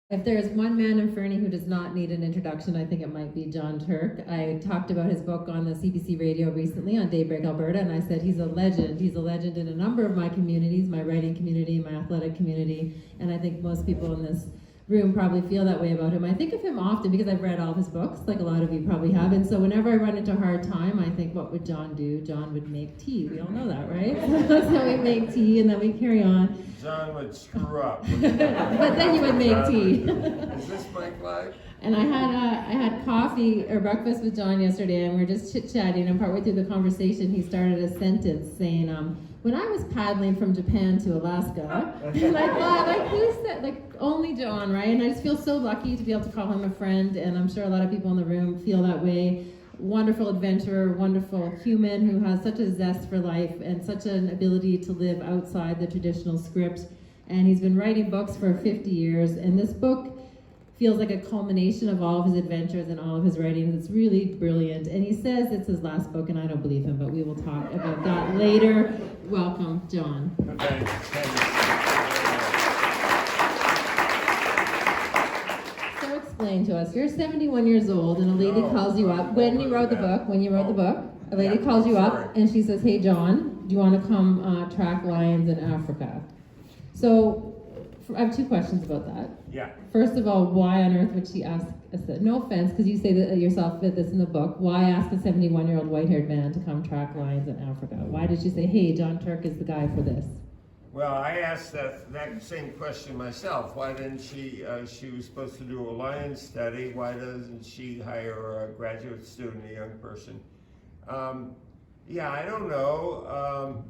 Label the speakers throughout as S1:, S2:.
S1: If there's one man in Fernie who does not need an introduction, I think it might be Jon Turk. I talked about his book on the CBC radio recently on Daybreak Alberta, and I said he's a legend. He's a legend in a number of my communities, my writing community, my athletic community, and I think most people in this room probably feel that way about him. I think of him often because I've read all of his books, like a lot of you probably have, and so whenever I run into a hard time, I think, what would Jon do? Jon would make tea. We all know that, right? That's how we make tea, and then we carry on.
S2: Jon would screw up.
S1: But then you would make tea.
S2: Is this Mike live?
S1: And I had coffee or breakfast with Jon yesterday, and we were just chit-chatting, and partway through the conversation, he started a sentence saying, when I was paddling from Japan to Alaska, and I thought, like, who said, like, only Jon, right? And I just feel so lucky to be able to call him a friend, and I'm sure a lot of people in the room feel that way. Wonderful adventurer, wonderful human who has such a zest for life and such an ability to live outside the traditional script. And he's been writing books for 50 years, and this book feels like a culmination of all of his adventures and all of his writings. It's really brilliant. And he says it's his last book, and I don't believe him, but we will talk about that later. Welcome, Jon.
S2: Thanks.
S1: So explain to us, you're 71 years old, and a lady calls you up, when you wrote the book, a lady calls you up, and she says, hey, Jon, do you want to come track lions in Africa? So, I have two questions about that.
S2: Yeah.
S1: First of all, why on earth would she ask no offense, because you say that yourself that this in the book, why ask a 71-year-old white-haired man to come track lions in Africa? Why did she say, hey, Jon Turk is the guy for this?
S2: Well, I asked that same question myself. Why didn't she was supposed to do a lion study, why doesn't she hire a graduate student, a young person? Yeah, I don't know.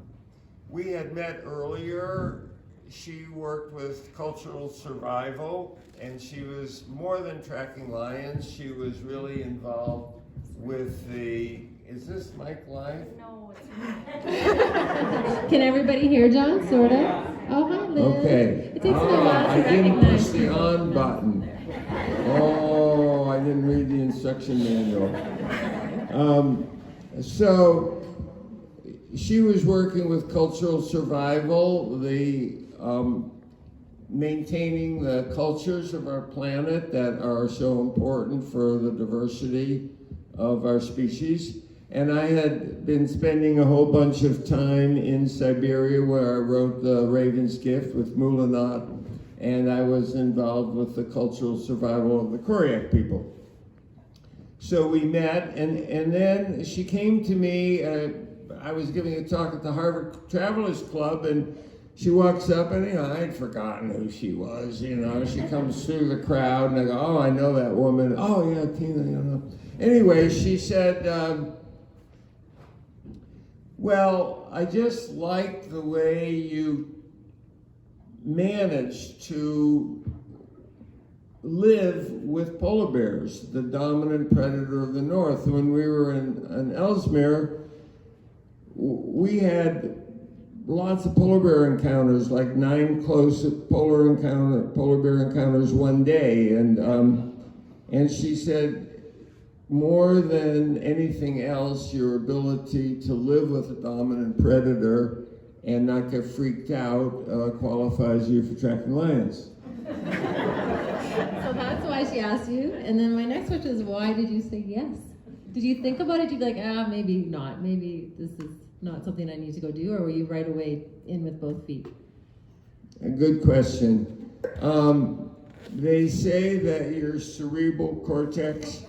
S2: We had met earlier. She worked with cultural survival, and she was more than tracking lions. She was really involved with the, is this mic live?
S3: No, it's not.
S1: Can everybody hear Jon, sort of? Oh, hi, Liz.
S2: Okay.
S1: It takes a while to
S2: I didn't
S1: recognize
S2: push the on button. Oh, I didn't read the instruction manual. So she was working with cultural survival, maintaining the cultures of our planet that are so important for the diversity of our species. And I had been spending a whole bunch of time in Siberia where I wrote The Raven's Gift with Mulanat, and I was involved with the cultural survival of the Koryak people. So we met, and then she came to me. I was giving a talk at the Harvard Travelers Club, and she walks up, and I'd forgotten who she was. She comes through the crowd, and I go, "Oh, I know that woman. Oh yeah, Tina." Anyway, she said, "Well, I just like the way you managed to live with polar bears, the dominant predator of the North. When we were in Ellesmere, we had lots of polar bear encounters, like 9 close polar bear encounters one day." And she said, more than anything else, your ability to live with a dominant predator and not get freaked out qualifies you for tracking lions.
S1: So that's why she asked you. And then my next question is, why did you say yes? Did you think about it? You'd be like, maybe not. Maybe this is not something I need to go do, or were you right away in with both feet?
S2: A good question. They say that your cerebral cortex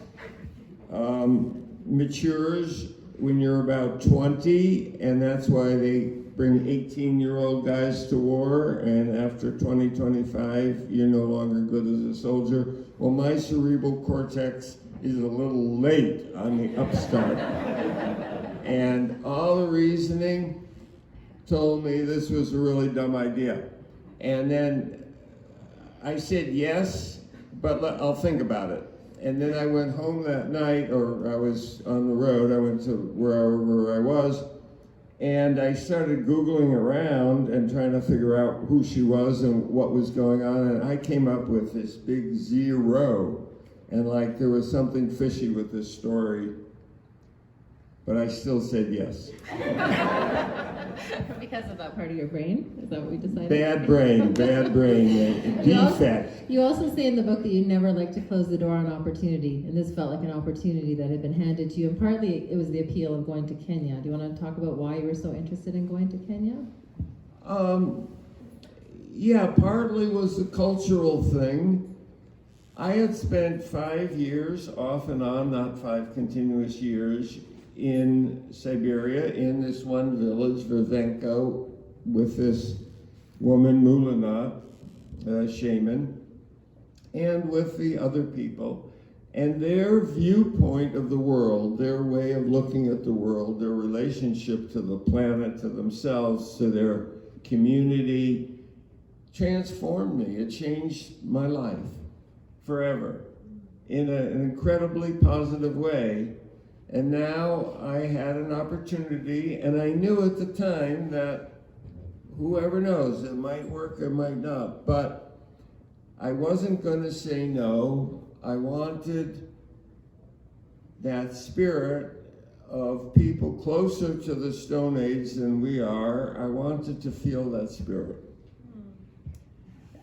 S2: matures when you're about 20, and that's why they bring 18-year-old guys to war, and after 20, 25, you're no longer good as a soldier. Well, my cerebral cortex is a little late on the upstart. And all the reasoning told me this was a really dumb idea. And then I said yes, but I'll think about it. And then I went home that night, or I was on the road, I went to wherever I was, and I started Googling around and trying to figure out who she was and what was going on, and I came up with this big 0, and like there was something fishy with this story. but I still said yes.
S1: Because of that part of your brain? Is that what we decided?
S2: Bad brain, defect.
S1: You also say in the book that you never like to close the door on opportunity, and this felt like an opportunity that had been handed to you, and partly it was the appeal of going to Kenya. Do you want to talk about why you were so interested in going to Kenya?
S2: Yeah, partly was the cultural thing. I had spent 5 years, off and on, not 5 continuous years, in Siberia, in this one village, Vervenko, with this woman, Mulana, shaman, and with the other people. And their viewpoint of the world, their way of looking at the world, their relationship to the planet, to themselves, to their community, transformed me. It changed my life forever in an incredibly positive way. And now I had an opportunity, and I knew at the time that whoever knows, it might work, it might not, but I wasn't going to say no. I wanted that spirit of people closer to the Stone Age than we are. I wanted to feel that spirit.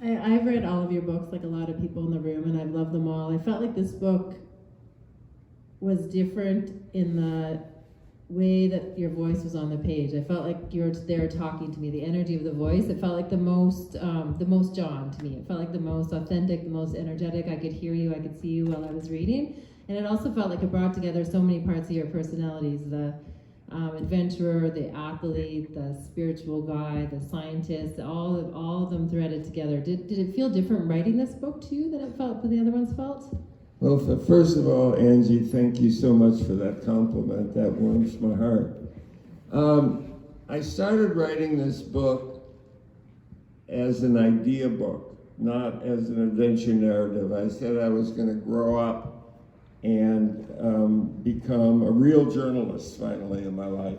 S1: I've read all of your books, like a lot of people in the room, and I've loved them all. I felt like this book was different in the way that your voice was on the page. I felt like you were there talking to me. The energy of the voice, it felt like the most Jon to me. It felt like the most authentic, the most energetic. I could hear you, I could see you while I was reading. And it also felt like it brought together so many parts of your personalities, the adventurer, the athlete, the spiritual guy, the scientist, all of them threaded together. Did it feel different writing this book to you than it felt than the other ones felt?
S2: Well, first of all, Angie, thank you so much for that compliment. That warms my heart. I started writing this book as an idea book, not as an adventure narrative. I said I was going to grow up and become a real journalist finally in my life.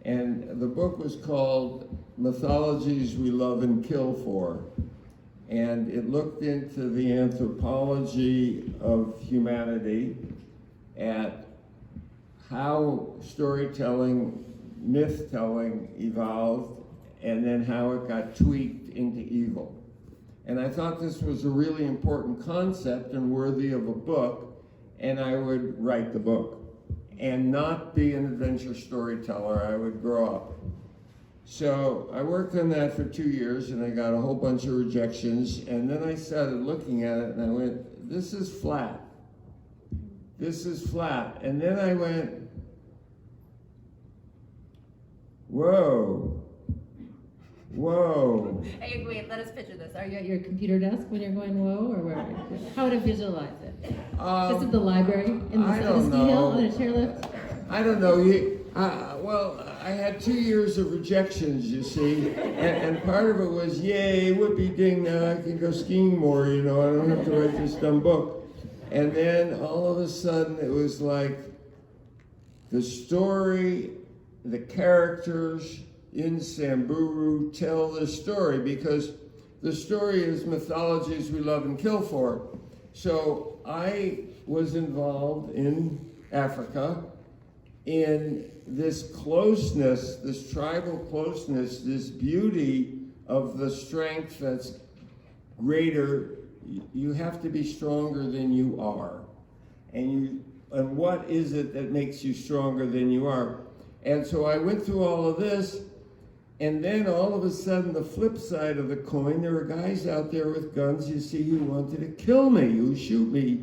S2: And the book was called Mythologies We Love and Kill For. And it looked into the anthropology of humanity, at how storytelling, myth-telling evolved, and then how it got tweaked into evil. And I thought this was a really important concept and worthy of a book, and I would write the book and not be an adventure storyteller. I would grow up. So I worked on that for 2 years, and I got a whole bunch of rejections, and then I started looking at it, and I went, this is flat. This is flat. And then I went, whoa.
S1: Hey, wait, let us picture this. Are you at your computer desk when you're going whoa, or where are you? How would I visualize it? Just at the library, in the ski hill, on a chairlift?
S2: I don't know. Well, I had 2 years of rejections, you see, and part of it was, yay, whoopee ding, now I can go skiing more, I don't have to write this dumb book. And then all of a sudden it was like the story, the characters in Samburu tell the story, because the story is mythologies we love and kill for. So I was involved in Africa, in this closeness, this tribal closeness, this beauty of the strength that's greater. You have to be stronger than you are. And what is it that makes you stronger than you are? And so I went through all of this, and then all of a sudden, the flip side of the coin, there were guys out there with guns, you see, who wanted to kill me, who shoot me,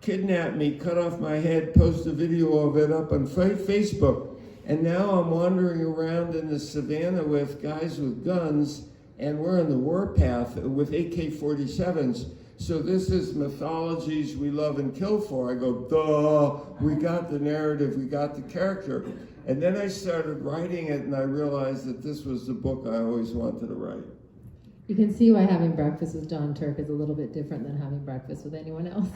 S2: kidnap me, cut off my head, post a video of it up on Facebook. And now I'm wandering around in the savannah with guys with guns, and we're on the warpath with AK-47s. So this is mythologies we love and kill for. I go, duh, we got the narrative, we got the character. And then I started writing it, and I realized that this was the book I always wanted to write.
S1: You can see why having breakfast with Jon Turk is a little bit different than having breakfast with anyone else.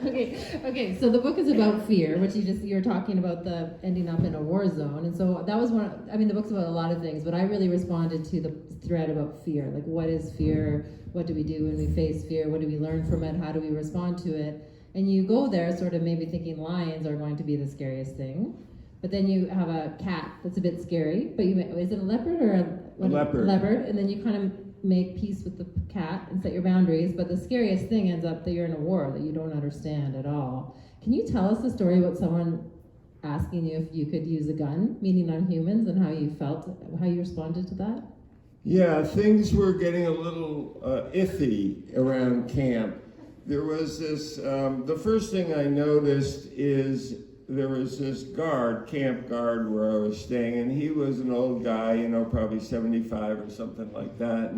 S1: Okay. So the book is about fear, which you're talking about the ending up in a war zone, and so that was the book's about a lot of things, but I really responded to the thread about fear. Like, what is fear? What do we do when we face fear? What do we learn from it? How do we respond to it? And you go there sort of maybe thinking lions are going to be the scariest thing. But then you have a cat that's a bit scary, but is it a leopard or a
S2: leopard?
S1: Leopard, and then you kind of make peace with the cat and set your boundaries. But the scariest thing ends up that you're in a war that you don't understand at all. Can you tell us the story about someone asking you if you could use a gun, meaning on humans, and how you felt, how you responded to that?
S2: Yeah, things were getting a little iffy around camp. There was this, the first thing I noticed is there was this camp guard where I was staying, and he was an old guy, probably 75 or something like that,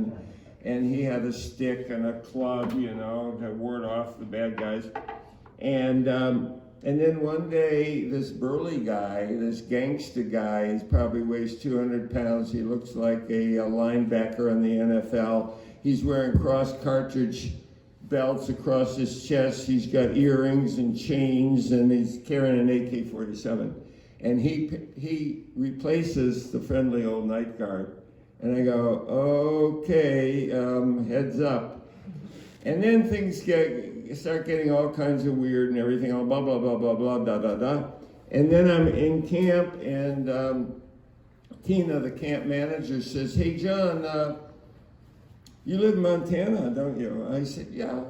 S2: and he had a stick and a club, to ward off the bad guys. And then one day, this burly guy, this gangster guy, he probably weighs 200 pounds. He looks like a linebacker in the NFL. He's wearing cross cartridge belts across his chest. He's got earrings and chains, and he's carrying an AK-47. And he replaces the friendly old night guard. And I go, okay, heads up. And then things start getting all kinds of weird and everything, all blah, blah, blah, blah, blah, da, da, da. And then I'm in camp, and Tina, the camp manager, says, hey, John, you live in Montana, don't you? I said, yeah.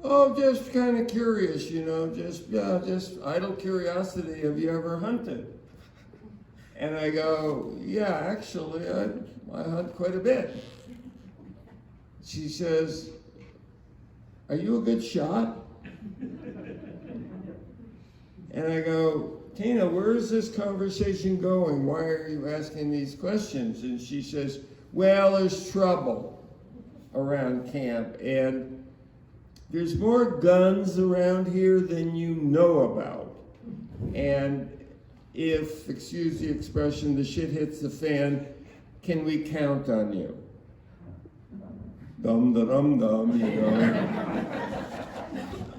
S2: Oh, just kind of curious, just idle curiosity. Have you ever hunted? And I go, yeah, actually, I hunt quite a bit. She says, are you a good shot? And I go, Tina, where is this conversation going? Why are you asking these questions? And she says, well, there's trouble around camp, and there's more guns around here than you know about. And if, excuse the expression, the shit hits the fan, can we count on you? Dum da dum dum,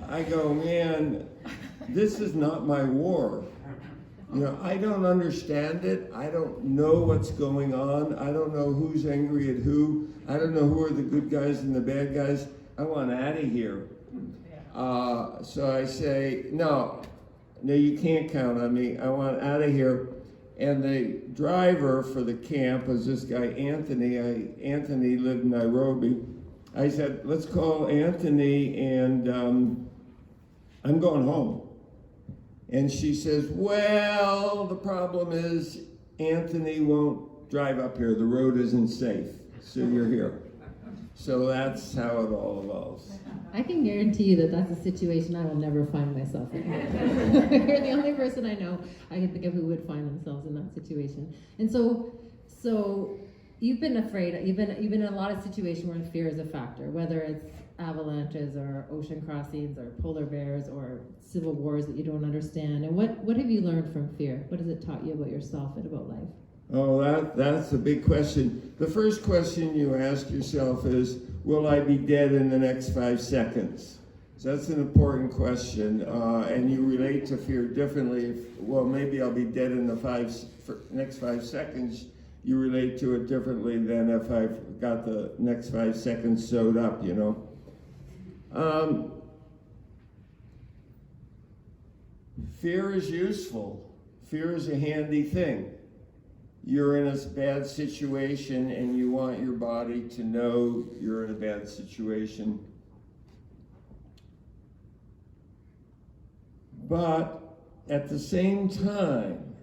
S2: I go, man, this is not my war. I don't understand it. I don't know what's going on. I don't know who's angry at who. I don't know who are the good guys and the bad guys. I want out of here. So I say, no, you can't count on me. I want out of here. And the driver for the camp was this guy, Anthony. Anthony lived in Nairobi. I said, let's call Anthony, and I'm going home. And she says, well, the problem is Anthony won't drive up here. The road isn't safe, so you're here. So that's how it all evolves.
S1: I can guarantee you that that's a situation I will never find myself in. You're the only person I know I can think of who would find themselves in that situation. And so you've been afraid. You've been in a lot of situations where fear is a factor, whether it's avalanches or ocean crossings or polar bears or civil wars that you don't understand. And what have you learned from fear? What has it taught you about yourself and about life?
S2: Oh, that's a big question. The first question you ask yourself is, will I be dead in the next 5 seconds? So that's an important question, and you relate to fear differently. Well, maybe I'll be dead in the next 5 seconds. You relate to it differently than if I've got the next 5 seconds sewed up, Fear is useful. Fear is a handy thing. You're in a bad situation and you want your body to know you're in a bad situation. But at the same time,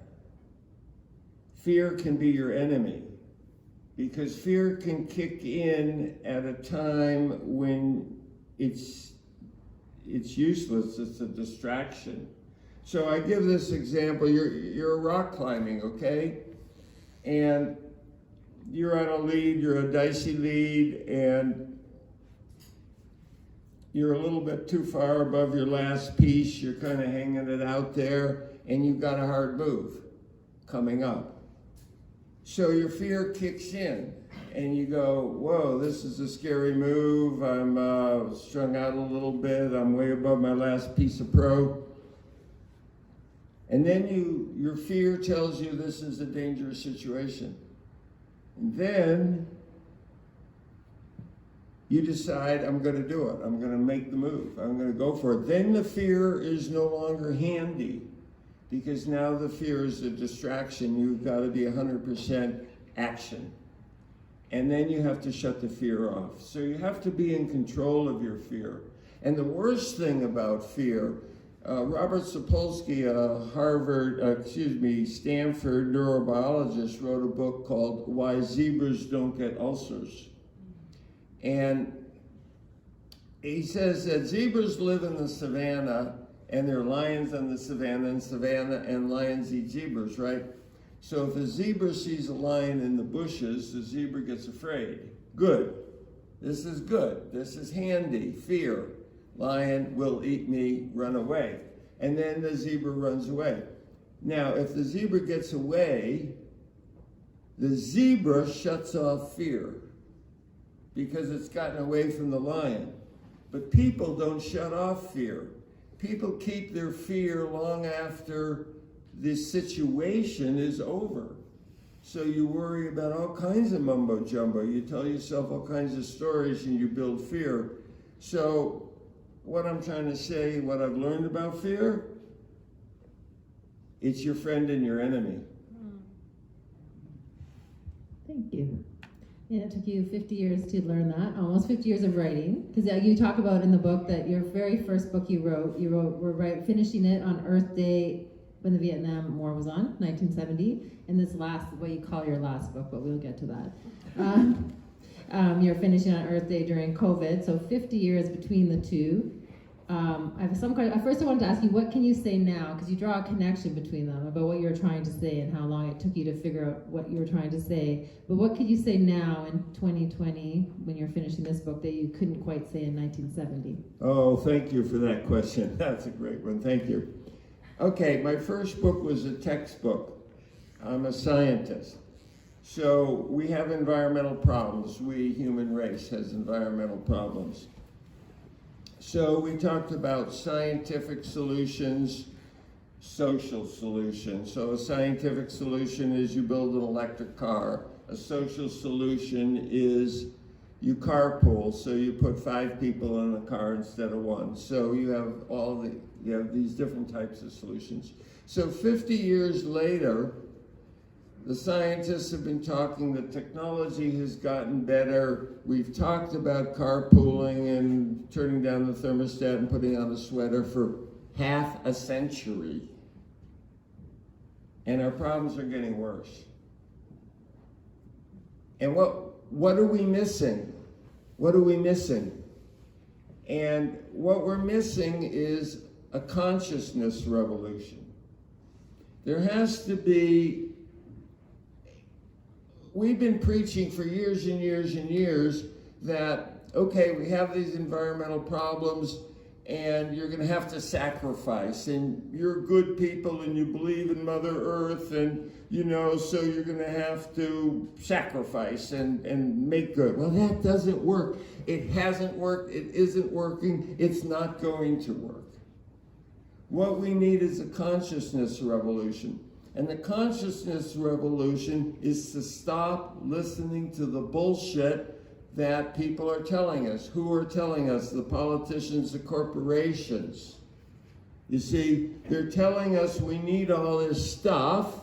S2: fear can be your enemy, because fear can kick in at a time when it's useless. It's a distraction. So I give this example. You're rock climbing, okay? And you're on a lead, you're a dicey lead, and you're a little bit too far above your last piece. You're kind of hanging it out there, and you've got a hard move coming up. So your fear kicks in, and you go, whoa, this is a scary move. I'm strung out a little bit. I'm way above my last piece of pro. And then your fear tells you this is a dangerous situation. And then you decide, I'm going to do it. I'm going to make the move. I'm going to go for it. Then the fear is no longer handy, because now the fear is a distraction. You've got to be 100% action. And then you have to shut the fear off. So you have to be in control of your fear. And the worst thing about fear, Robert Sapolsky, a Stanford neurobiologist, wrote a book called Why Zebras Don't Get Ulcers. And he says that zebras live in the savannah, and there are lions in the savannah, and lions eat zebras, right? So if a zebra sees a lion in the bushes, the zebra gets afraid. Good. This is good. This is handy. Fear. Lion will eat me, run away. And then the zebra runs away. Now, if the zebra gets away, the zebra shuts off fear because it's gotten away from the lion. But people don't shut off fear. People keep their fear long after the situation is over. So you worry about all kinds of mumbo jumbo. You tell yourself all kinds of stories and you build fear. So what I'm trying to say, what I've learned about fear, it's your friend and your enemy.
S1: Thank you. And it took you 50 years to learn that, almost 50 years of writing. Because you talk about in the book that your very first book you wrote finishing it on Earth Day when the Vietnam War was on, 1970. And this last, what you call your last book, but we'll get to that. You're finishing on Earth Day during COVID, so 50 years between the two. I have some questions. First, I wanted to ask you, what can you say now? Because you draw a connection between them about what you're trying to say and how long it took you to figure out what you were trying to say. But what could you say now in 2020 when you're finishing this book that you couldn't quite say in 1970?
S2: Oh, thank you for that question. That's a great one. Thank you. Okay, my first book was a textbook. I'm a scientist. So we have environmental problems. We, human race, has environmental problems. So we talked about scientific solutions, social solutions. So a scientific solution is you build an electric car. A social solution is you carpool, so you put 5 people in a car instead of 1. So you have these different types of solutions. So 50 years later, the scientists have been talking, the technology has gotten better. We've talked about carpooling and turning down the thermostat and putting on a sweater for half a century. And our problems are getting worse. And what are we missing? What are we missing? And what we're missing is a consciousness revolution. There has to be. We've been preaching for years and years and years that, okay, we have these environmental problems and you're going to have to sacrifice, and you're good people and you believe in Mother Earth, and so you're going to have to sacrifice and make good. Well, that doesn't work. It hasn't worked. It isn't working. It's not going to work. What we need is a consciousness revolution. And the consciousness revolution is to stop listening to the bullshit that people are telling us. Who are telling us? The politicians, the corporations. You see, they're telling us we need all this stuff,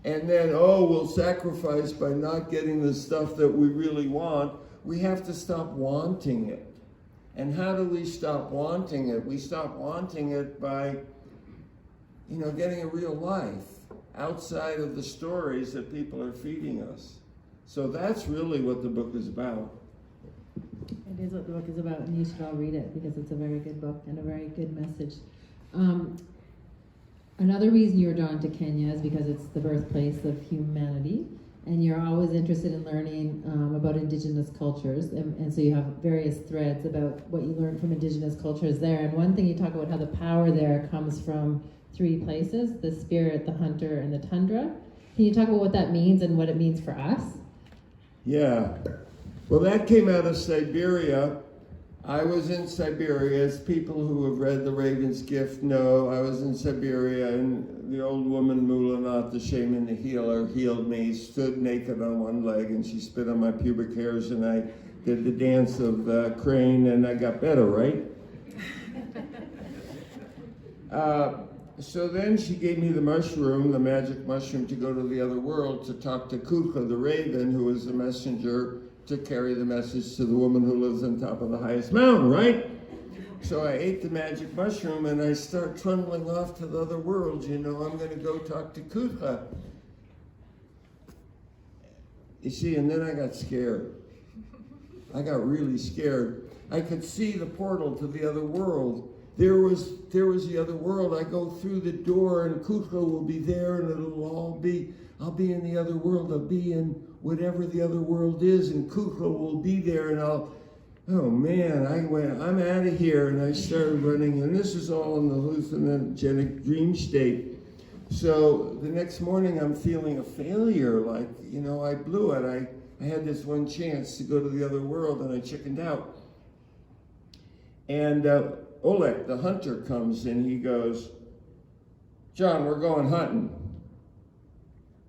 S2: and then, we'll sacrifice by not getting the stuff that we really want. We have to stop wanting it. And how do we stop wanting it? We stop wanting it by, getting a real life outside of the stories that people are feeding us. So that's really what the book is about.
S1: It is what the book is about, and you should all read it because it's a very good book and a very good message. Another reason you were drawn to Kenya is because it's the birthplace of humanity, and you're always interested in learning about indigenous cultures, and so you have various threads about what you learned from indigenous cultures there. And one thing you talk about how the power there comes from 3 places: the spirit, the hunter, and the tundra. Can you talk about what that means and what it means for us?
S2: Yeah. Well, that came out of Siberia, I was in Siberia, as people who have read The Raven's Gift know. I was in Siberia, and the old woman, Mulanat, the shaman, the healer, healed me, stood naked on one leg, and she spit on my pubic hairs, and I did the dance of crane, and I got better, right? So then she gave me the mushroom, the magic mushroom, to go to the other world to talk to Kuka, the raven, who was the messenger to carry the message to the woman who lives on top of the highest mountain, right? So I ate the magic mushroom and I start trundling off to the other world. You know, I'm going to go talk to Kuka. You see, and then I got scared. I got really scared. I could see the portal to the other world. There was the other world. I go through the door and Kuka will be there and I'll be in the other world. I'll be in whatever the other world is, and Kuka will be there, and oh man, I'm out of here, and I started running, and this is all in the hallucinogenic dream state. So the next morning I'm feeling a failure, like, you know, I blew it. I had this one chance to go to the other world, and I chickened out. And Oleg, the hunter, comes and he goes, "John, we're going hunting."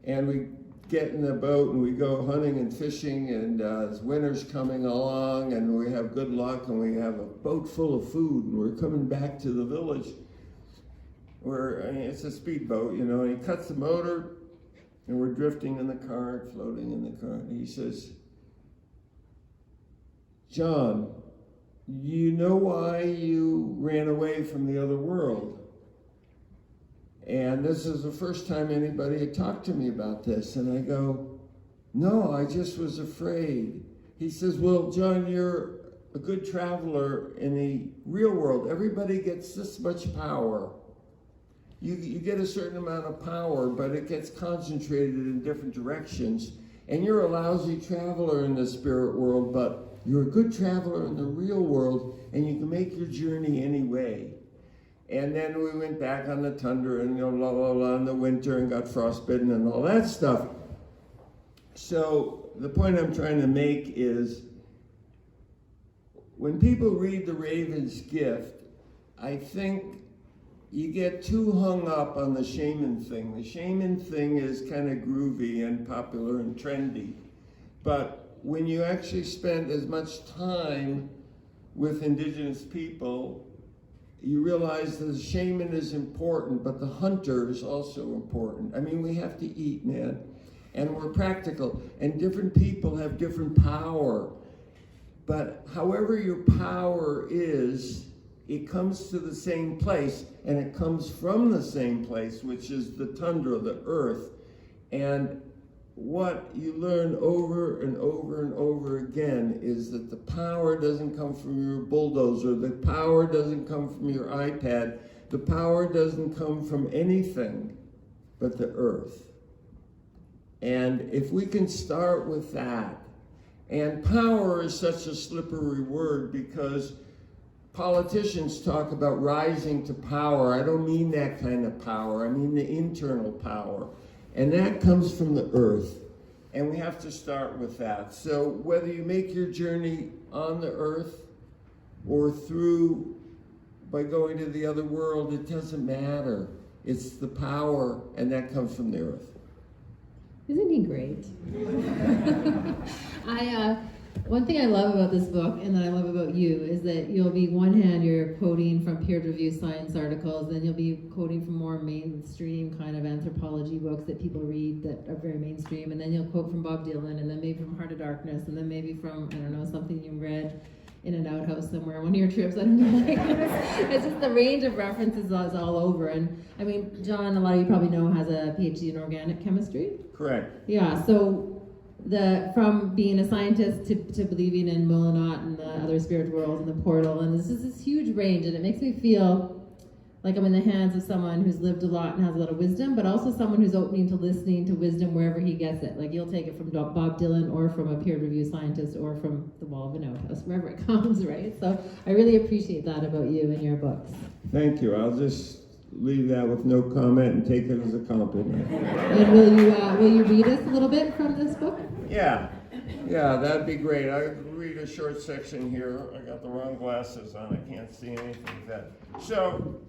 S2: And we get in the boat and we go hunting and fishing, and winter's coming along and we have good luck and we have a boat full of food, and we're coming back to the village. It's a speedboat, you know, and he cuts the motor and we're drifting in the current, floating in the current. And he says, "John, you know why you ran away from the other world?" And this is the first time anybody had talked to me about this. And I go, "No, I just was afraid." He says, "Well, John, you're a good traveler in the real world. Everybody gets this much power. You get a certain amount of power, but it gets concentrated in different directions. And you're a lousy traveler in the spirit world, but you're a good traveler in the real world, and you can make your journey anyway." And then we went back on the tundra and, you know, in the winter, and got frostbitten and all that stuff. So the point I'm trying to make is, when people read The Raven's Gift, I think you get too hung up on the shaman thing. The shaman thing is kind of groovy and popular and trendy. But when you actually spend as much time with indigenous people, you realize that the shaman is important, but the hunter is also important. I mean, we have to eat, man, and we're practical, and different people have different power. But however your power is, it comes to the same place, and it comes from the same place, which is the tundra, the earth. And what you learn over and over and over again is that the power doesn't come from your bulldozer, the power doesn't come from your iPad, the power doesn't come from anything but the earth. And if we can start with that, and power is such a slippery word because politicians talk about rising to power. I don't mean that kind of power, I mean the internal power. And that comes from the earth, and we have to start with that. So whether you make your journey on the earth or through by going to the other world, it doesn't matter. It's the power, and that comes from the earth.
S1: Isn't he great? One thing I love about this book, and that I love about you, is that you'll be, one hand, you're quoting from peer-reviewed science articles, then you'll be quoting from more mainstream kind of anthropology books that people read that are very mainstream, and then you'll quote from Bob Dylan, and then maybe from Heart of Darkness, and then maybe from, I don't know, something you read in an outhouse somewhere, one of your trips, I don't know. It's just the range of references is all over. And I mean, John, a lot of you probably know, has a PhD in organic chemistry.
S2: Correct.
S1: Yeah, so from being a scientist to believing in Mulanat and the other spirit worlds and the portal, and this is this huge range, and it makes me feel like I'm in the hands of someone who's lived a lot and has a lot of wisdom, but also someone who's opening to listening to wisdom wherever he gets it. Like, you'll take it from Bob Dylan or from a peer-reviewed scientist or from the wall of an outhouse, wherever it comes, right? So I really appreciate that about you and your books.
S2: Thank you. I'll just leave that with no comment and take it as a compliment.
S1: And will you read us a little bit from this book?
S2: Yeah. Yeah, that'd be great. I'll read a short section here. I got the wrong glasses on. I can't see anything with that. So,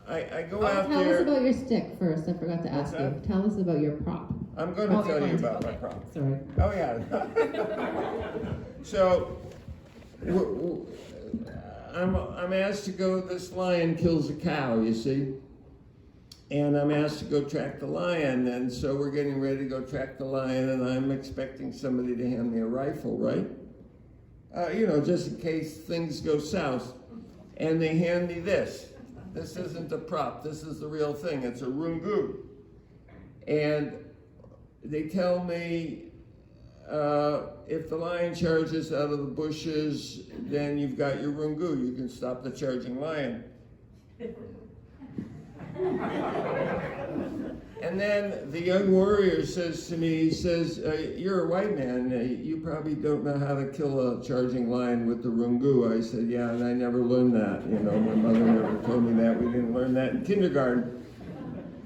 S2: I go out
S1: tell
S2: there.
S1: us about your stick first. I forgot to
S2: What's
S1: ask you.
S2: that?
S1: Tell us about your prop.
S2: I'm going to
S1: Oh,
S2: tell
S1: you're
S2: you
S1: going to.
S2: about my
S1: Okay.
S2: problem.
S1: Sorry.
S2: Oh, yeah. So, I'm asked to go, this lion kills a cow, you see? And I'm asked to go track the lion, and so we're getting ready to go track the lion, and I'm expecting somebody to hand me a rifle, right? Just in case things go south. And they hand me this. This isn't a prop, this is the real thing. It's a rungu. And they tell me, if the lion charges out of the bushes, then you've got your rungu. You can stop the charging lion. And then the young warrior says to me, he says, you're a white man. You probably don't know how to kill a charging lion with the rungu. I said, yeah, and I never learned that. My mother never told me that. We didn't learn that in kindergarten.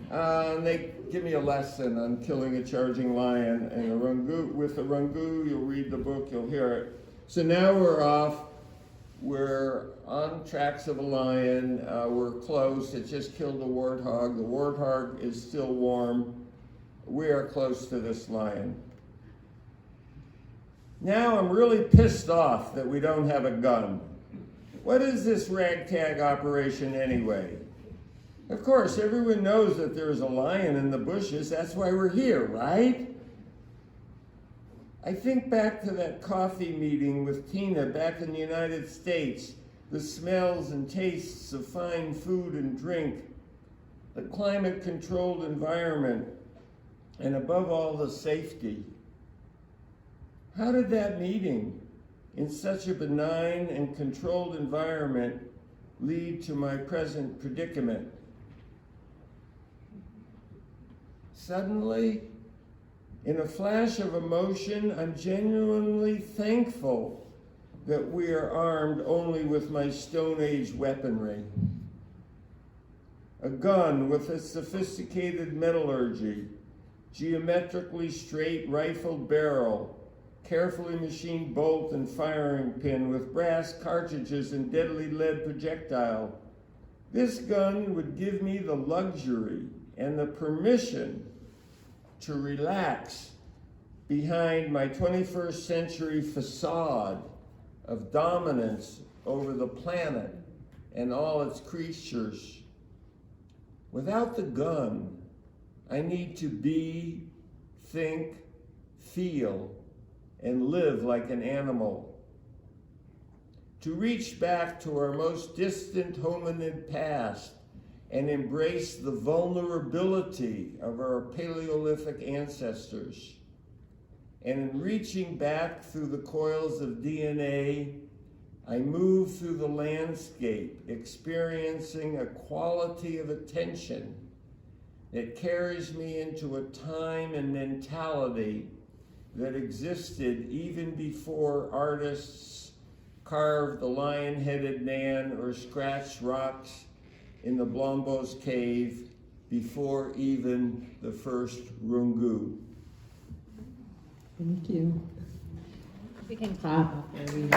S2: And they give me a lesson on killing a charging lion and a rungu. With a rungu, you'll read the book, you'll hear it. So now we're off. We're on tracks of a lion. We're close. It just killed a warthog. The warthog is still warm. We are close to this lion. Now I'm really pissed off that we don't have a gun. What is this ragtag operation anyway? Of course, everyone knows that there's a lion in the bushes. That's why we're here, right? I think back to that coffee meeting with Tina back in the United States, the smells and tastes of fine food and drink, the climate-controlled environment, and above all, the safety. How did that meeting, in such a benign and controlled environment, lead to my present predicament? Suddenly, in a flash of emotion, I'm genuinely thankful that we are armed only with my Stone Age weaponry. A gun with a sophisticated metallurgy, geometrically straight rifled barrel, carefully machined bolt and firing pin with brass cartridges and deadly lead projectile. This gun would give me the luxury and the permission to relax behind my 21st century facade of dominance over the planet and all its creatures. Without the gun, I need to be, think, feel, and live like an animal. To reach back to our most distant hominid past and embrace the vulnerability of our Paleolithic ancestors. And in reaching back through the coils of DNA, I move through the landscape, experiencing a quality of attention that carries me into a time and mentality that existed even before artists carved the lion-headed man or scratched rocks in the Blombos cave, before even the first rungu.
S1: Thank you. We can clap after we.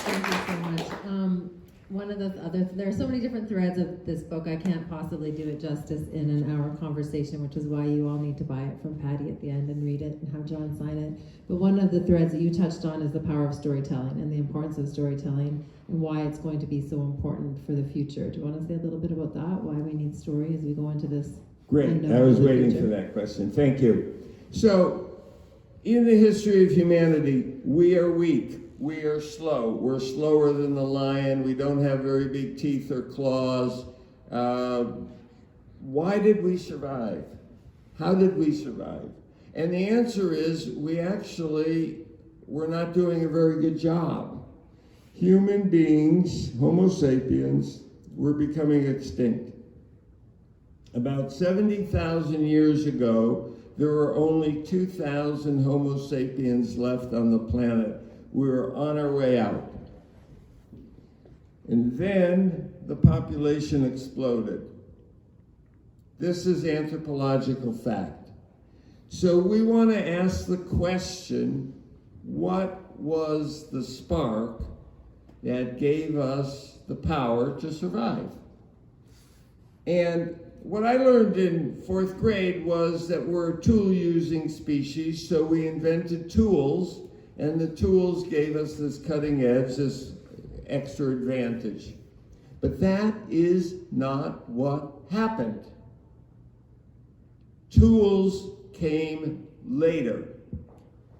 S1: Thank you so much. One of the there are so many different threads of this book. I can't possibly do it justice in an hour conversation, which is why you all need to buy it from Patty at the end and read it and have Jon sign it. But one of the threads that you touched on is the power of storytelling and the importance of storytelling and why it's going to be so important for the future. Do you want to say a little bit about that? Why we need story as we go into this?
S2: Great. I was waiting for that question. Thank you. So, in the history of humanity, we are weak. We are slow. We're slower than the lion. We don't have very big teeth or claws. Why did we survive? How did we survive? And the answer is we're not doing a very good job. Human beings, Homo sapiens, were becoming extinct. About 70,000 years ago, there were only 2,000 Homo sapiens left on the planet. We were on our way out. And then the population exploded. This is anthropological fact. So we want to ask the question, what was the spark that gave us the power to survive? And what I learned in 4th grade was that we're a tool-using species, so we invented tools, and the tools gave us this cutting edge, this extra advantage. But that is not what happened. Tools came later.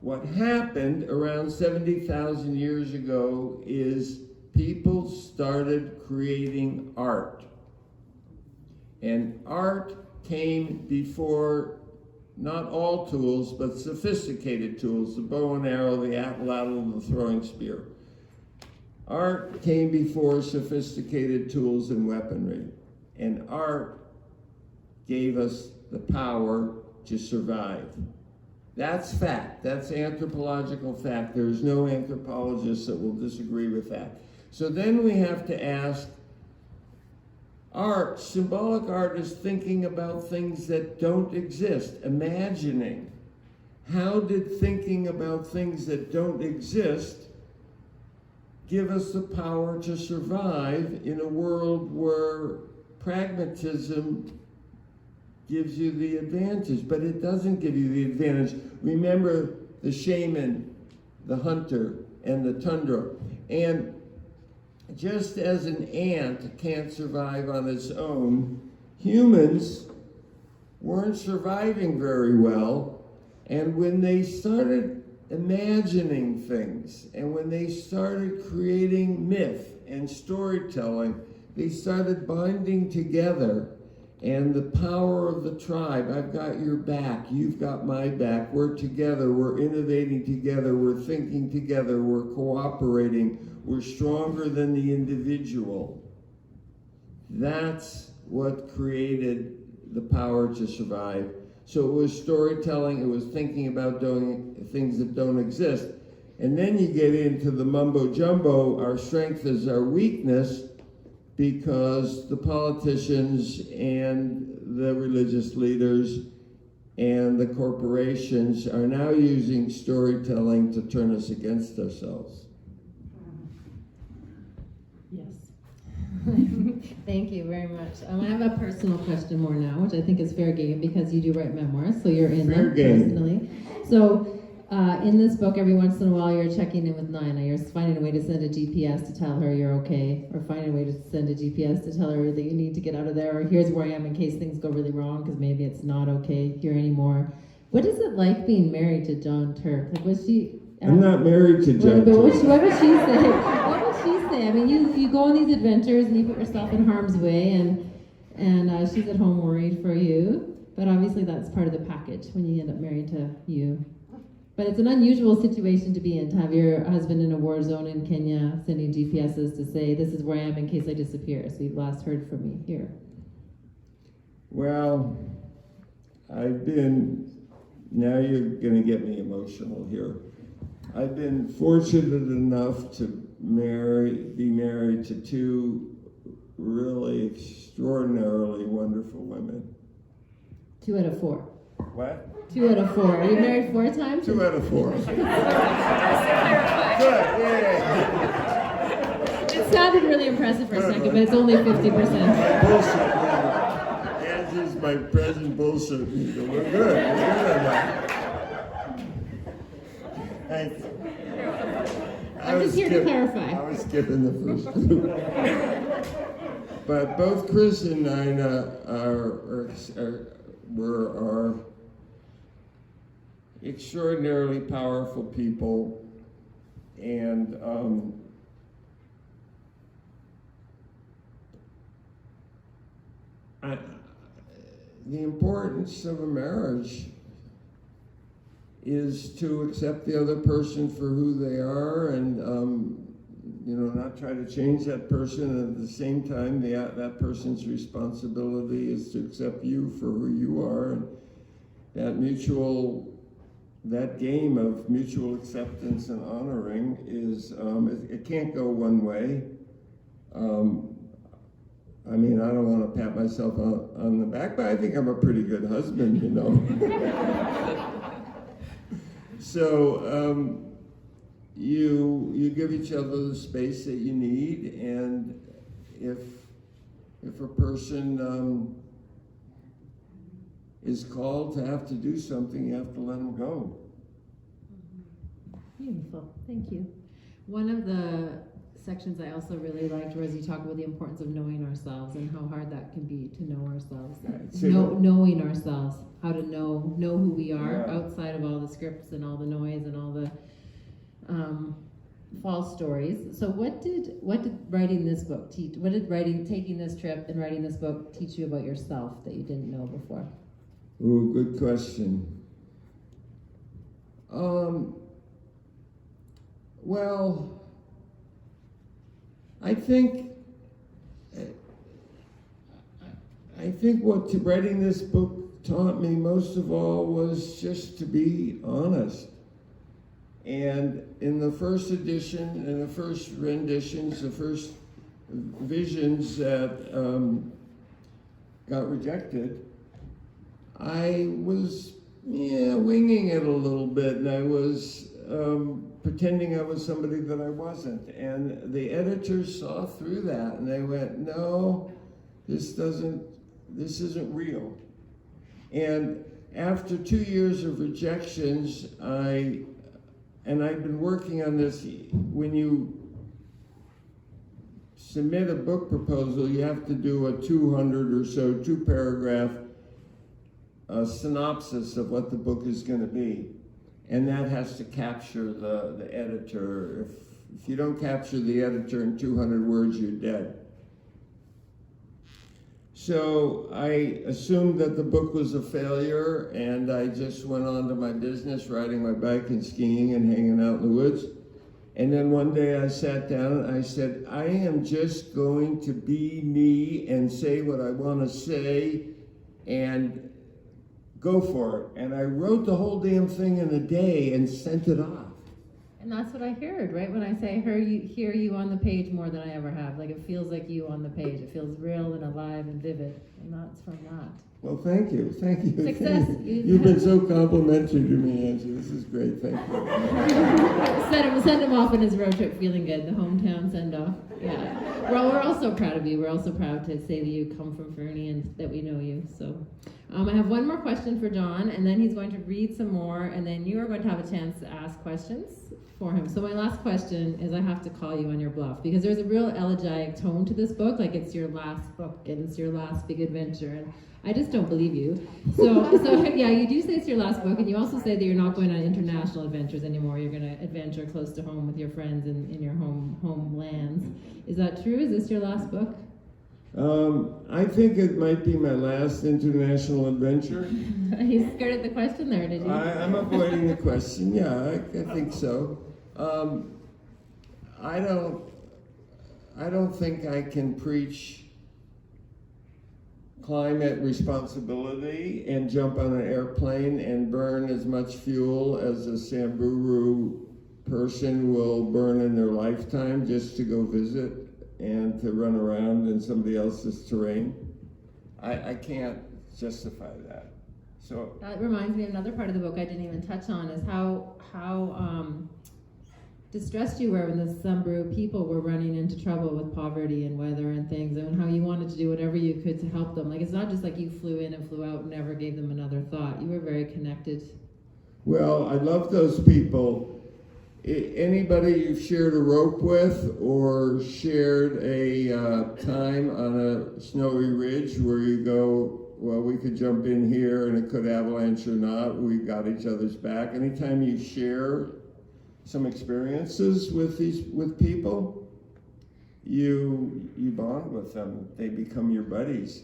S2: What happened around 70,000 years ago is people started creating art. And art came before not all tools, but sophisticated tools, the bow and arrow, the atlatl, the throwing spear. Art came before sophisticated tools and weaponry. And art gave us the power to survive. That's fact. That's anthropological fact. There's no anthropologist that will disagree with that. So then we have to ask, art, symbolic art, is thinking about things that don't exist, imagining. How did thinking about things that don't exist give us the power to survive in a world where pragmatism gives you the advantage, but it doesn't give you the advantage. Remember the shaman, the hunter, and the tundra. And just as an ant can't survive on its own, humans weren't surviving very well. And when they started imagining things, and when they started creating myth and storytelling, they started binding together. And the power of the tribe, I've got your back, you've got my back, we're together, we're innovating together, we're thinking together, we're cooperating, we're stronger than the individual. That's what created the power to survive. So it was storytelling, it was thinking about doing things that don't exist. And then you get into the mumbo jumbo, our strength is our weakness, because the politicians and the religious leaders and the corporations are now using storytelling to turn us against ourselves.
S1: Yes. Thank you very much. I have a personal question more now, which I think is fair game because you do write memoirs, so you're in
S2: Fair
S1: them
S2: game.
S1: personally. So in this book, every once in a while, you're checking in with Nina. You're finding a way to send a GPS to tell her you're okay, or finding a way to send a GPS to tell her that you need to get out of there, or here's where I am in case things go really wrong, because maybe it's not okay here anymore. What is it like being married to Jon Turk? Like, was she...
S2: I'm not married to Jon
S1: What would
S2: Turk.
S1: she say? What would she say? I mean, you go on these adventures and you put yourself in harm's way, and she's at home worried for you. But obviously that's part of the package when you end up married to you. But it's an unusual situation to be in, to have your husband in a war zone in Kenya sending GPSs to say, this is where I am in case I disappear. So you've last heard from me here.
S2: Well, now you're going to get me emotional here. I've been fortunate enough to be married to two really extraordinarily wonderful women.
S1: 2 out of 4.
S2: What?
S1: 2 out of 4. Are you married 4 times?
S2: 2 out of 4. Good, yeah.
S1: It sounded really impressive for a second, but it's only 50%.
S2: Bullshit. Angie's my present bullshit. We're good. We're good on that. Thanks.
S1: I'm just here to clarify.
S2: I was skipping the first group. But both Chris and Nina were extraordinarily powerful people, and the importance of a marriage is to accept the other person for who they are, and not try to change that person. And at the same time, that person's responsibility is to accept you for who you are. And that game of mutual acceptance and honoring is, it can't go one way. I mean, I don't want to pat myself on the back, but I think I'm a pretty good husband, So you give each other the space that you need, and if a person is called to have to do something, you have to let them go.
S1: Beautiful, thank you. One of the sections I also really liked was you talk about the importance of knowing ourselves and how hard that can be to know ourselves. Knowing ourselves, how to know who we are outside of all the scripts and all the noise and all the false stories. So what did writing this book teach? What did taking this trip and writing this book teach you about yourself that you didn't know before?
S2: Ooh, good question. Well, I think what writing this book taught me most of all was just to be honest. And in the first edition, in the first renditions, the first visions that got rejected, I was winging it a little bit, and I was pretending I was somebody that I wasn't. And the editors saw through that, and they went, "No, this isn't real." And after 2 years of rejections, I'd been working on this. When you submit a book proposal, you have to do a 200 or so, 2-paragraph synopsis of what the book is going to be. And that has to capture the editor. If you don't capture the editor in 200 words, you're dead. So I assumed that the book was a failure, and I just went on to my business, riding my bike and skiing and hanging out in the woods. And then one day I sat down and I said, I am just going to be me and say what I want to say and go for it. And I wrote the whole damn thing in a day and sent it off.
S1: And that's what I heard, right? When I say hear you on the page more than I ever have. Like, it feels like you on the page. It feels real and alive and vivid. And that's from that.
S2: Well, thank you.
S1: Success.
S2: You've been so complimentary to me, Angie. This is great. Thank you.
S1: Send him off on his road trip feeling good. The hometown send off. Yeah. Well, we're also proud of you. We're also proud to say that you come from Fernie and that we know you. So I have one more question for Jon, and then he's going to read some more, and then you are going to have a chance to ask questions for him. So my last question is, I have to call you on your bluff, because there's a real elegiac tone to this book, like it's your last book and it's your last big adventure, and I just don't believe you. So yeah, you do say it's your last book, and you also say that you're not going on international adventures anymore. You're going to adventure close to home with your friends in your homelands. Is that true? Is this your last book?
S2: I think it might be my last international adventure.
S1: You skirted the question there, did you?
S2: I'm avoiding the question. Yeah, I think so. I don't think I can preach climate responsibility and jump on an airplane and burn as much fuel as a Samburu person will burn in their lifetime just to go visit and to run around in somebody else's terrain. I can't justify that. So
S1: that reminds me of another part of the book I didn't even touch on, is how distressed you were when the Samburu people were running into trouble with poverty and weather and things, and how you wanted to do whatever you could to help them. Like, it's not just like you flew in and flew out and never gave them another thought. You were very connected.
S2: Well, I love those people. Anybody you've shared a rope with or shared a time on a snowy ridge where you go, well, we could jump in here and it could avalanche or not, we got each other's back. Anytime you share some experiences with people, you bond with them. They become your buddies.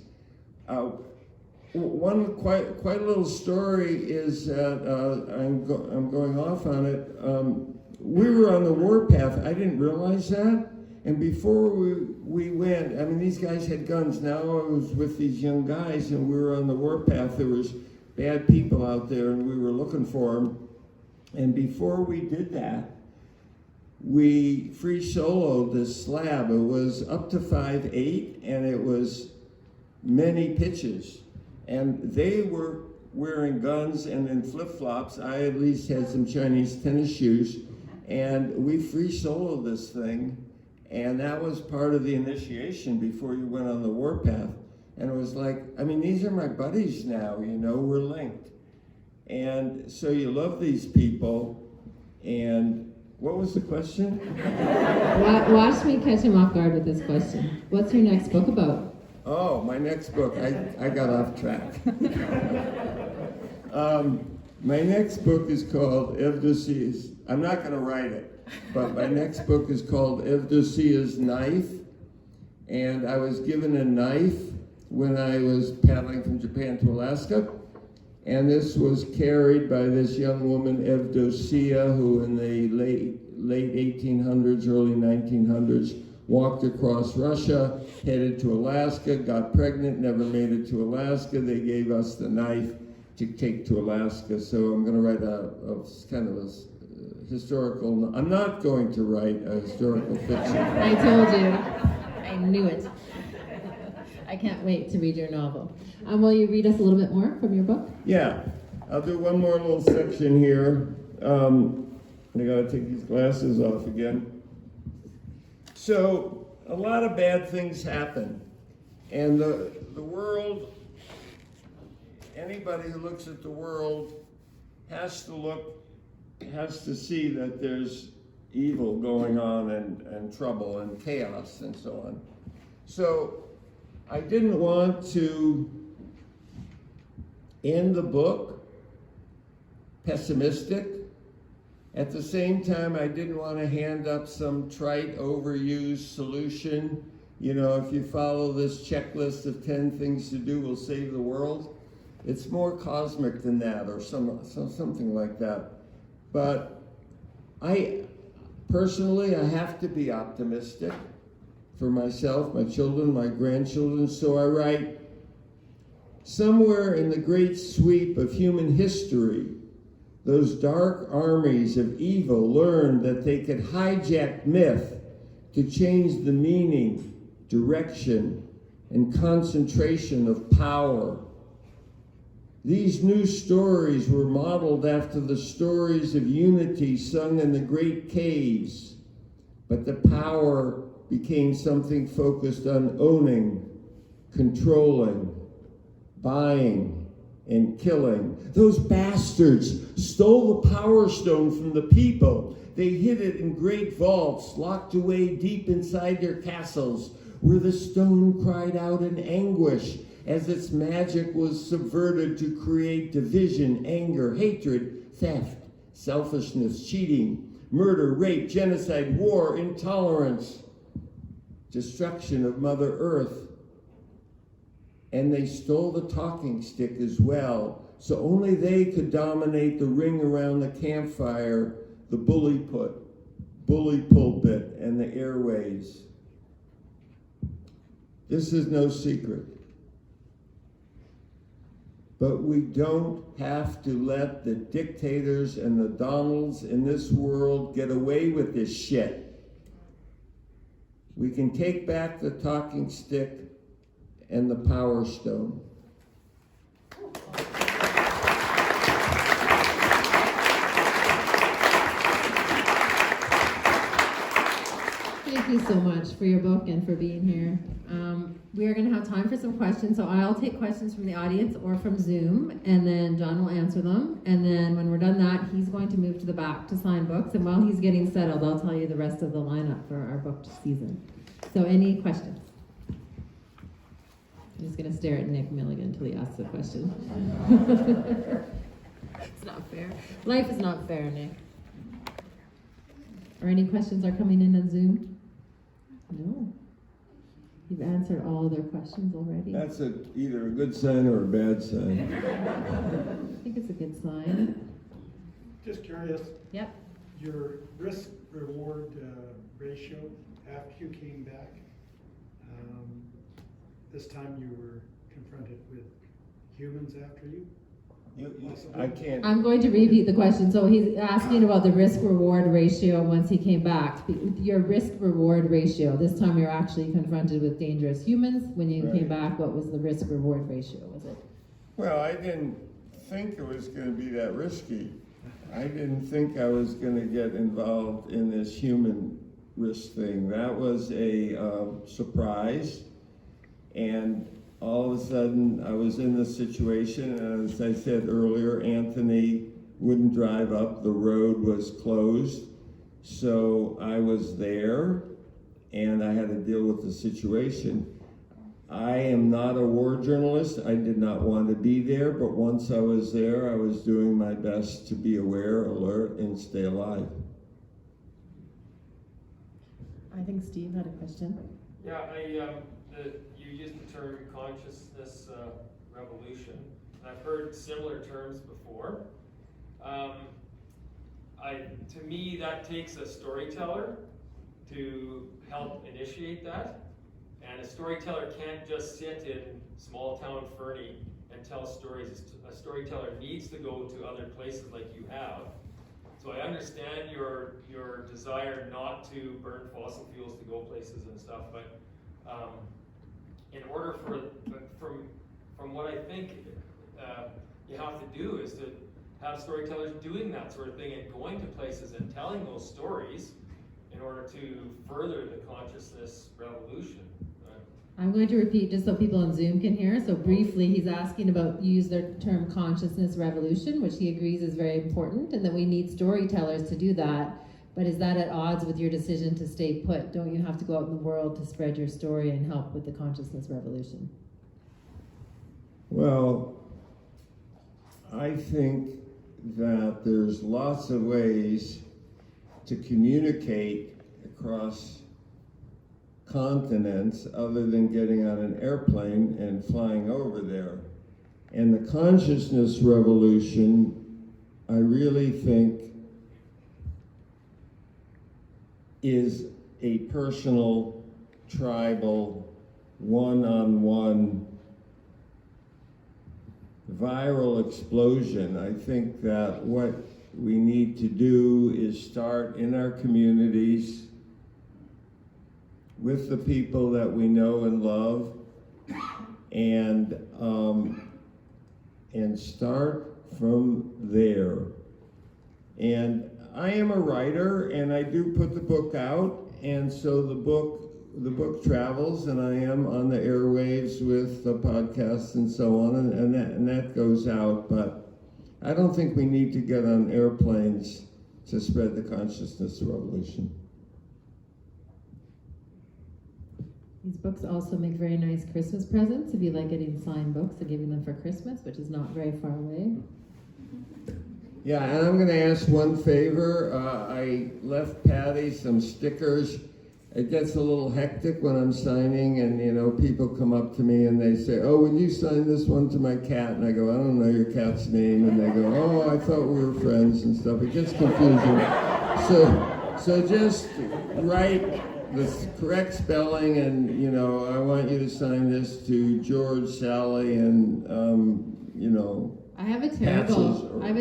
S2: One quite a little story is that I'm going off on it. We were on the warpath. I didn't realize that. And before we went, I mean, these guys had guns. Now I was with these young guys, and we were on the warpath. There was bad people out there, and we were looking for them. And before we did that, we free soloed this slab. It was up to 5'8", and it was many pitches. And they were wearing guns and in flip-flops. I at least had some Chinese tennis shoes, and we free soloed this thing, and that was part of the initiation before you went on the warpath. And it was like, I mean, these are my buddies now, you know, we're linked. And so you love these people, and what was the question?
S1: Watch me catch him off guard with this question. What's your next book about?
S2: Oh, my next book, I got off track. My next book is called Evducia's, I'm not going to write it, but my next book is called Evducia's Knife. And I was given a knife when I was paddling from Japan to Alaska. And this was carried by this young woman, Evducia, who in the late 1800s, early 1900s, walked across Russia, headed to Alaska, got pregnant, never made it to Alaska. They gave us the knife to take to Alaska. So I'm going to write a kind of a historical, I'm not going to write a historical fiction.
S1: I told you. I knew it. I can't wait to read your novel. Will you read us a little bit more from your book?
S2: Yeah, I'll do one more little section here. I gotta take these glasses off again. So, a lot of bad things happen. And the world, anybody who looks at the world has to see that there's evil going on and trouble and chaos and so on. So, I didn't want to end the book pessimistic. At the same time, I didn't want to hand up some trite, overused solution. You know, if you follow this checklist of 10 things to do will save the world. It's more cosmic than that, or something like that. But personally, I have to be optimistic for myself, my children, my grandchildren. So I write, somewhere in the great sweep of human history, those dark armies of evil learned that they could hijack myth to change the meaning, direction, and concentration of power. These new stories were modeled after the stories of unity sung in the great caves, but the power became something focused on owning, controlling, buying, and killing. Those bastards stole the Power Stone from the people. They hid it in great vaults, locked away deep inside their castles, where the stone cried out in anguish as its magic was subverted to create division, anger, hatred, theft, selfishness, cheating, murder, rape, genocide, war, intolerance, destruction of Mother Earth. And they stole the talking stick as well, so only they could dominate the ring around the campfire, the bully pulpit, and the airways. This is no secret. But we don't have to let the dictators and the Donalds in this world get away with this shit. We can take back the talking stick and the Power Stone.
S1: Thank you so much for your book and for being here. We are going to have time for some questions, so I'll take questions from the audience or from Zoom, and then John will answer them. And then when we're done that, he's going to move to the back to sign books, and while he's getting settled, I'll tell you the rest of the lineup for our book season. So any questions? I'm just going to stare at Nick Milligan until he asks a question. It's not fair. Life is not fair, Nick. Or any questions are coming in on Zoom? No. You've answered all of their questions already.
S2: That's either a good sign or a bad sign.
S1: I think it's a good sign.
S4: Just curious.
S1: Yep.
S4: Your risk-reward ratio after you came back, this time you were confronted with humans after you?
S2: I can't.
S1: I'm going to repeat the question. So he's asking about the risk-reward ratio once he came back. Your risk-reward ratio. This time you're actually confronted with dangerous humans. When you came back, what was the risk-reward ratio? Was it?
S2: Well, I didn't think it was going to be that risky. I didn't think I was going to get involved in this human risk thing. That was a surprise, and all of a sudden I was in this situation, and as I said earlier, Anthony wouldn't drive up, the road was closed, so I was there, and I had to deal with the situation. I am not a war journalist. I did not want to be there, but once I was there, I was doing my best to be aware, alert, and stay alive.
S1: I think Steve had a question.
S5: Yeah, you used the term consciousness revolution. I've heard similar terms before. To me, that takes a storyteller to help initiate that. And a storyteller can't just sit in small town Fernie and tell stories. A storyteller needs to go to other places like you have. So I understand your desire not to burn fossil fuels to go places and stuff, but in order from what I think you have to do is to have storytellers doing that sort of thing and going to places and telling those stories in order to further the consciousness revolution.
S1: I'm going to repeat just so people on Zoom can hear. So briefly, he's asking about, you use the term consciousness revolution, which he agrees is very important, and that we need storytellers to do that. But is that at odds with your decision to stay put? Don't you have to go out in the world to spread your story and help with the consciousness revolution?
S2: Well, I think that there's lots of ways to communicate across continents other than getting on an airplane and flying over there. And the consciousness revolution, I really think, is a personal, tribal, one-on-one viral explosion. I think that what we need to do is start in our communities with the people that we know and love, and start from there. And I am a writer, and I do put the book out, and so the book travels, and I am on the airwaves with the podcasts and so on, and that goes out. But I don't think we need to get on airplanes to spread the consciousness revolution.
S1: These books also make very nice Christmas presents if you like getting signed books and giving them for Christmas, which is not very far away.
S2: Yeah, and I'm going to ask one favor. I left Patty some stickers. It gets a little hectic when I'm signing, and people come up to me and they say, "Oh, would you sign this one to my cat?" And I go, "I don't know your cat's name." And they go, "Oh, I thought we were friends," and stuff. It gets confusing. So just write the correct spelling, and I want you to sign this to George, Sally, and
S1: I have a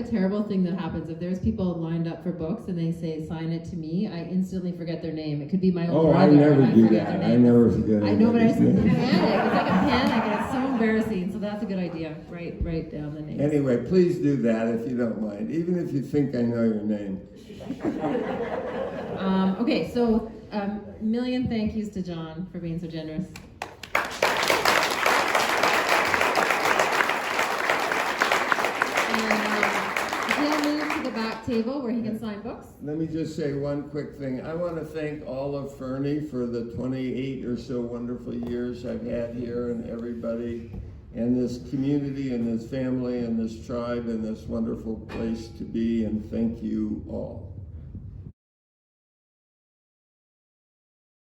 S1: terrible thing that happens. If there's people lined up for books and they say sign it to me, I instantly forget their name. It could be my own brother.
S2: I never
S1: and
S2: do
S1: forget
S2: that.
S1: their
S2: I
S1: name.
S2: never forget.
S1: I know, but I just
S2: anybody's name.
S1: panic. It's like a panic, and it's so embarrassing. So that's a good idea. Write down the name.
S2: Anyway, please do that if you don't mind, even if you think I know your name.
S1: Okay, so million thank yous to Jon for being so generous. He'll move to the back table where he can sign books.
S2: Let me just say one quick thing. I want to thank all of Fernie for the 28 or so wonderful years I've had here, and everybody, and this community, and this family, and this tribe, and this wonderful place to be, and thank you all.